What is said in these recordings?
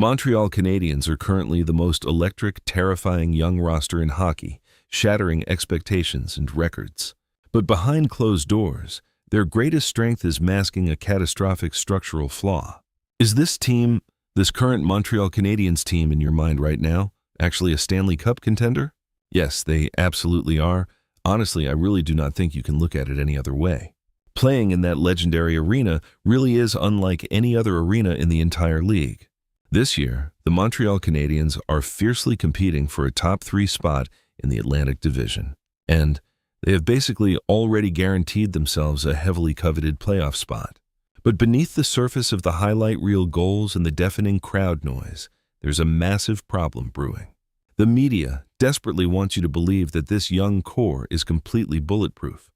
Montreal Canadiens are currently the most electric, terrifying young roster in hockey, shattering expectations and records. But behind closed doors, their greatest strength is masking a catastrophic structural flaw. Is this current Montreal Canadiens team in your mind right now, actually a Stanley Cup contender? Yes, they absolutely are. Honestly, I really do not think you can look at it any other way. Playing in that legendary arena really is unlike any other arena in the entire league. This year, the Montreal Canadiens are fiercely competing for a top 3 spot in the Atlantic Division, and they have basically already guaranteed themselves a heavily coveted playoff spot. But beneath the surface of the highlight reel goals and the deafening crowd noise, there's a massive problem brewing. The media desperately wants you to believe that this young core is completely bulletproof.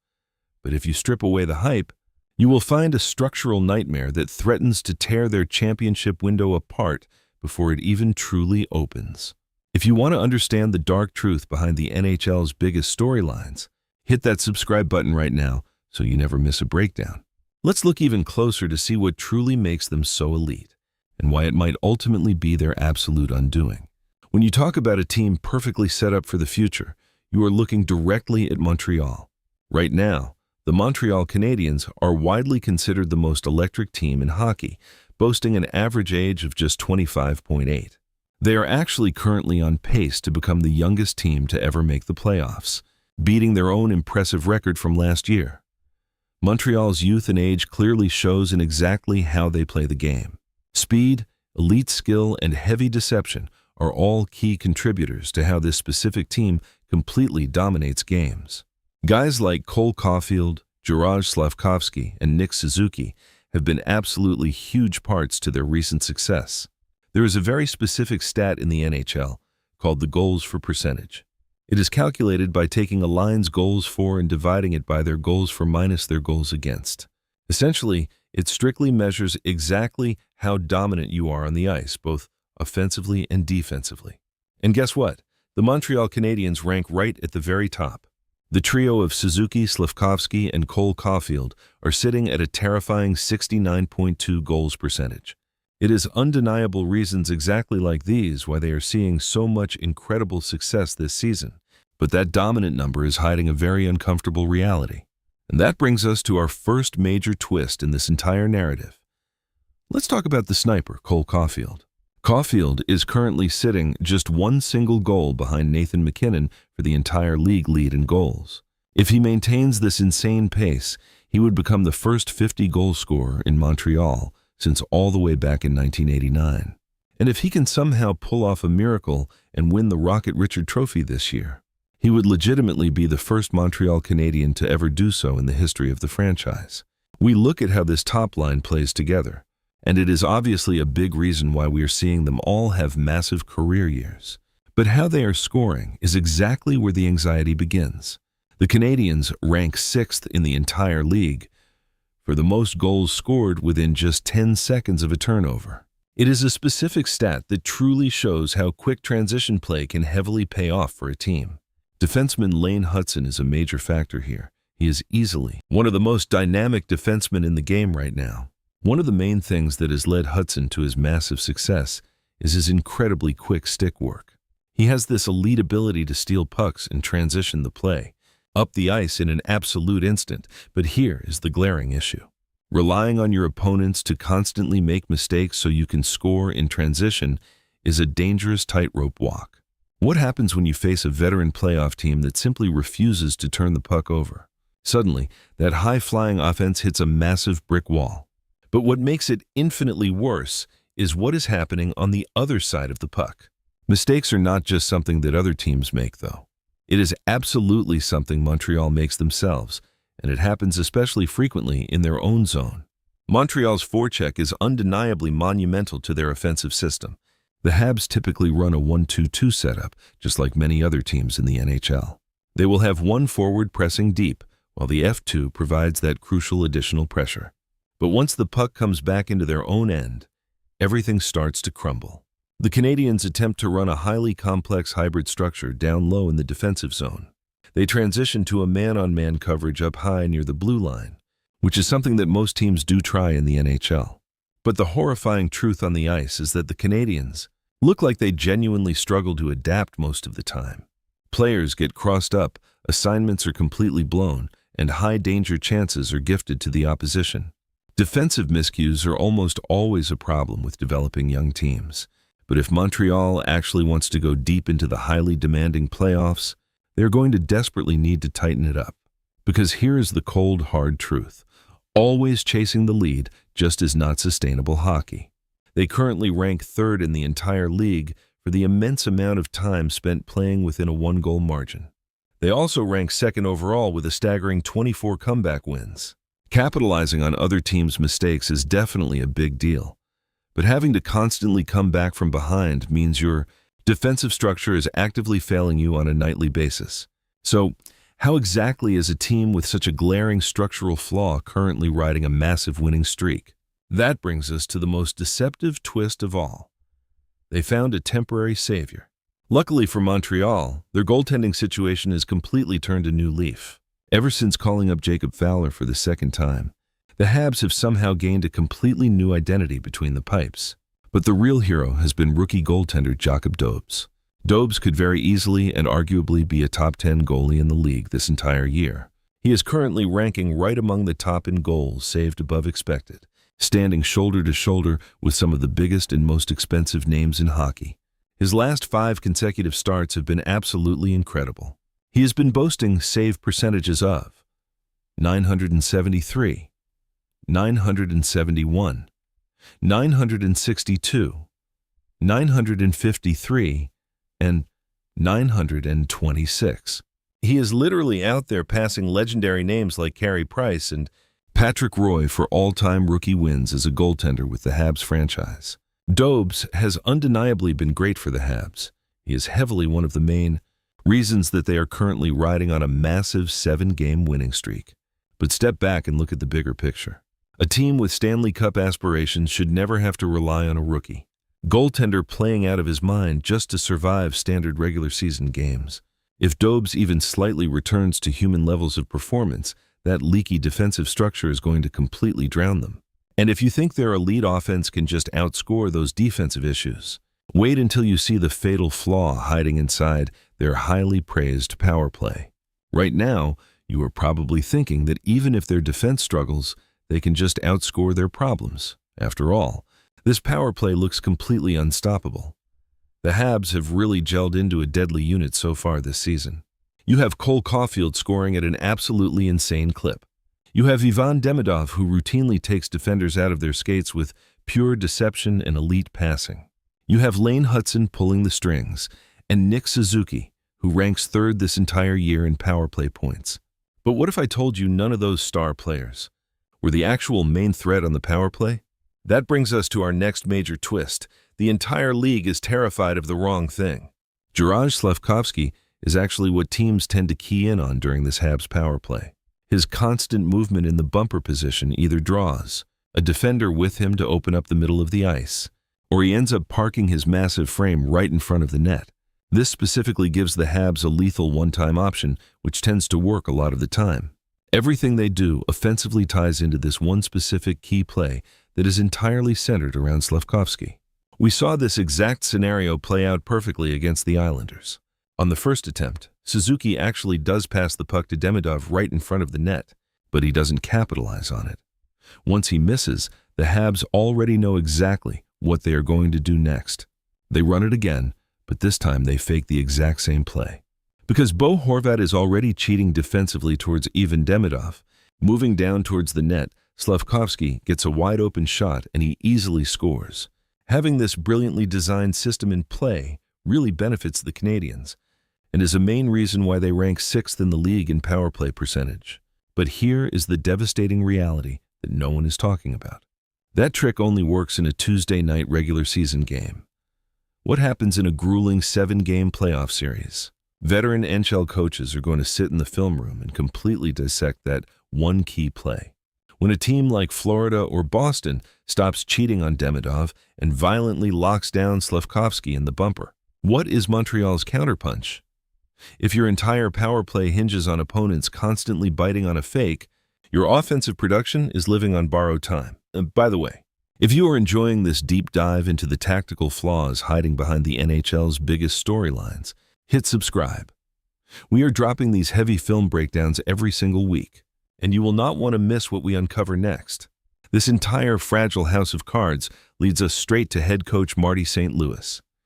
But if you strip away the hype, you will find a structural nightmare that threatens to tear their championship window apart before it even truly opens. If you want to understand the dark truth behind the NHL's biggest storylines, hit that subscribe button right now so you never miss a breakdown. Let's look even closer to see what truly makes them so elite and why it might ultimately be their absolute undoing. When you talk about a team perfectly set up for the future, you are looking directly at Montreal. Right now, the Montreal Canadiens are widely considered the most electric team in hockey, boasting an average age of just 25.8. They are actually currently on pace to become the youngest team to ever make the playoffs, beating their own impressive record from last year. Montreal's youth and age clearly shows in exactly how they play the game. Speed, elite skill, and heavy deception are all key contributors to how this specific team completely dominates games. Guys like Cole Caufield, Juraj Slafkovsky, and Nick Suzuki have been absolutely huge parts to their recent success. There is a very specific stat in the NHL called the goals for percentage. It is calculated by taking a line's goals for and dividing it by their goals for minus their goals against. Essentially, it strictly measures exactly how dominant you are on the ice, both offensively and defensively. And guess what? The Montreal Canadiens rank right at the very top. The trio of Suzuki, Slafkovsky, and Cole Caufield are sitting at a terrifying 69.2 goals percentage. It is undeniable reasons exactly like these why they are seeing so much incredible success this season. But that dominant number is hiding a very uncomfortable reality. And that brings us to our first major twist in this entire narrative. Let's talk about the sniper, Cole Caufield. Caufield is currently sitting just one single goal behind Nathan MacKinnon for the entire league lead in goals. If he maintains this insane pace, he would become the first 50-goal scorer in Montreal since all the way back in 1989. And if he can somehow pull off a miracle and win the Rocket Richard Trophy this year, he would legitimately be the first Montreal Canadien to ever do so in the history of the franchise. We look at how this top line plays together, and it is obviously a big reason why we are seeing them all have massive career years. But how they are scoring is exactly where the anxiety begins. The Canadiens rank 6th in the entire league for the most goals scored within just 10 seconds of a turnover. It is a specific stat that truly shows how quick transition play can heavily pay off for a team. Defenseman Lane Hutson is a major factor here. He is easily one of the most dynamic defensemen in the game right now. One of the main things that has led Hutson to his massive success is his incredibly quick stick work. He has this elite ability to steal pucks and transition the play up the ice in an absolute instant, but here is the glaring issue. Relying on your opponents to constantly make mistakes so you can score in transition is a dangerous tightrope walk. What happens when you face a veteran playoff team that simply refuses to turn the puck over? Suddenly, that high-flying offense hits a massive brick wall. But what makes it infinitely worse is what is happening on the other side of the puck. Mistakes are not just something that other teams make, though. It is absolutely something Montreal makes themselves, and it happens especially frequently in their own zone. Montreal's forecheck is undeniably monumental to their offensive system. The Habs typically run a 1-2-2 setup, just like many other teams in the NHL. They will have one forward pressing deep, while the F2 provides that crucial additional pressure. But once the puck comes back into their own end, everything starts to crumble. The Canadiens attempt to run a highly complex hybrid structure down low in the defensive zone. They transition to a man-on-man coverage up high near the blue line, which is something that most teams do try in the NHL. But the horrifying truth on the ice is that the Canadiens look like they genuinely struggle to adapt most of the time. Players get crossed up, assignments are completely blown, and high-danger chances are gifted to the opposition. Defensive miscues are almost always a problem with developing young teams. But if Montreal actually wants to go deep into the highly demanding playoffs, they're going to desperately need to tighten it up. Because here is the cold, hard truth. Always chasing the lead just is not sustainable hockey. They currently rank third in the entire league for the immense amount of time spent playing within a one-goal margin. They also rank second overall with a staggering 24 comeback wins. Capitalizing on other teams' mistakes is definitely a big deal. But having to constantly come back from behind means your defensive structure is actively failing you on a nightly basis. So, how exactly is a team with such a glaring structural flaw currently riding a massive winning streak? That brings us to the most deceptive twist of all. They found a temporary savior. Luckily for Montreal, their goaltending situation has completely turned a new leaf. Ever since calling up Jacob Fowler for the second time, the Habs have somehow gained a completely new identity between the pipes. But the real hero has been rookie goaltender Jacob Dobes. Dobes could very easily and arguably be a top 10 goalie in the league this entire year. He is currently ranking right among the top in goals saved above expected, standing shoulder to shoulder with some of the biggest and most expensive names in hockey. His last 5 consecutive starts have been absolutely incredible. He has been boasting save percentages of 973, 971, 962, 953, and 926. He is literally out there passing legendary names like Carey Price and Patrick Roy for all-time rookie wins as a goaltender with the Habs franchise. Dobes has undeniably been great for the Habs. He is heavily one of the main reasons that they are currently riding on a massive 7-game winning streak. But step back and look at the bigger picture. A team with Stanley Cup aspirations should never have to rely on a rookie goaltender playing out of his mind just to survive standard regular season games. If Dobes even slightly returns to human levels of performance, that leaky defensive structure is going to completely drown them. And if you think their elite offense can just outscore those defensive issues, wait until you see the fatal flaw hiding inside their highly praised power play. Right now, you are probably thinking that even if their defense struggles, they can just outscore their problems. After all, this power play looks completely unstoppable. The Habs have really gelled into a deadly unit so far this season. You have Cole Caufield scoring at an absolutely insane clip. You have Ivan Demidov, who routinely takes defenders out of their skates with pure deception and elite passing. You have Lane Hudson pulling the strings, and Nick Suzuki, who ranks third this entire year in power play points. But what if I told you none of those star players were the actual main threat on the power play? That brings us to our next major twist. The entire league is terrified of the wrong thing. Juraj Slafkovsky is actually what teams tend to key in on during this Habs power play. His constant movement in the bumper position either draws a defender with him to open up the middle of the ice, or he ends up parking his massive frame right in front of the net. This specifically gives the Habs a lethal one-time option, which tends to work a lot of the time. Everything they do offensively ties into this one specific key play that is entirely centered around Slafkovsky. We saw this exact scenario play out perfectly against the Islanders. On the first attempt, Suzuki actually does pass the puck to Demidov right in front of the net, but he doesn't capitalize on it. Once he misses, the Habs already know exactly what they are going to do next. They run it again, but this time they fake the exact same play. Because Bo Horvat is already cheating defensively towards Ivan Demidov, moving down towards the net, Slafkovsky gets a wide-open shot and he easily scores. Having this brilliantly designed system in play really benefits the Canadiens, and is a main reason why they rank 6th in the league in power play percentage. But here is the devastating reality that no one is talking about. That trick only works in a Tuesday night regular season game. What happens in a grueling 7-game playoff series? Veteran NHL coaches are going to sit in the film room and completely dissect that one key play. When a team like Florida or Boston stops cheating on Demidov and violently locks down Slafkovsky in the bumper, what is Montreal's counterpunch? If your entire power play hinges on opponents constantly biting on a fake, your offensive production is living on borrowed time. By the way, If you are enjoying this deep dive into the tactical flaws hiding behind the NHL's biggest storylines, hit subscribe. We are dropping these heavy film breakdowns every single week, and you will not want to miss what we uncover next. This entire fragile house of cards leads us straight to head coach Marty St.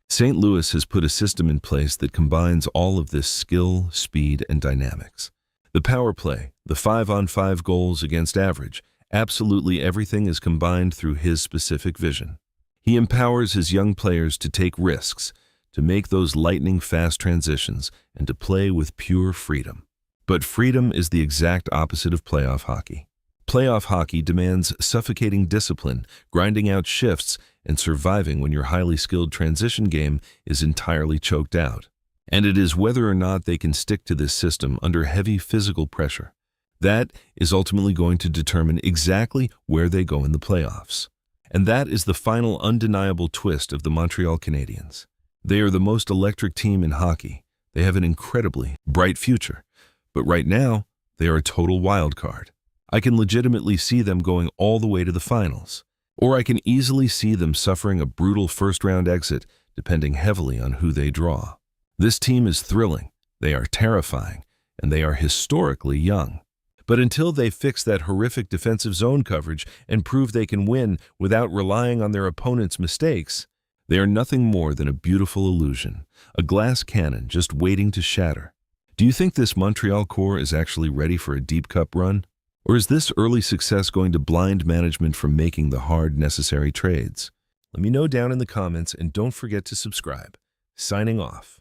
St. Louis has put a system in place that combines all of this skill, speed, and dynamics. The power play, the 5-on-5 goals against average, absolutely everything is combined through his specific vision. He empowers his young players to take risks, to make those lightning-fast transitions, and to play with pure freedom. But freedom is the exact opposite of playoff hockey. Playoff hockey demands suffocating discipline, grinding out shifts, and surviving when your highly skilled transition game is entirely choked out. And it is whether or not they can stick to this system under heavy physical pressure. That is ultimately going to determine exactly where they go in the playoffs. And that is the final undeniable twist of the Montreal Canadiens. They are the most electric team in hockey. They have an incredibly bright future. But right now, they are a total wild card. I can legitimately see them going all the way to the finals. Or I can easily see them suffering a brutal first-round exit, depending heavily on who they draw. This team is thrilling, they are terrifying, and they are historically young. But until they fix that horrific defensive zone coverage and prove they can win without relying on their opponent's mistakes, they are nothing more than a beautiful illusion, a glass cannon just waiting to shatter. Do you think this Montreal core is actually ready for a deep cup run? Or is this early success going to blind management from making the hard, necessary trades? Let me know down in the comments, and don't forget to subscribe. Signing off.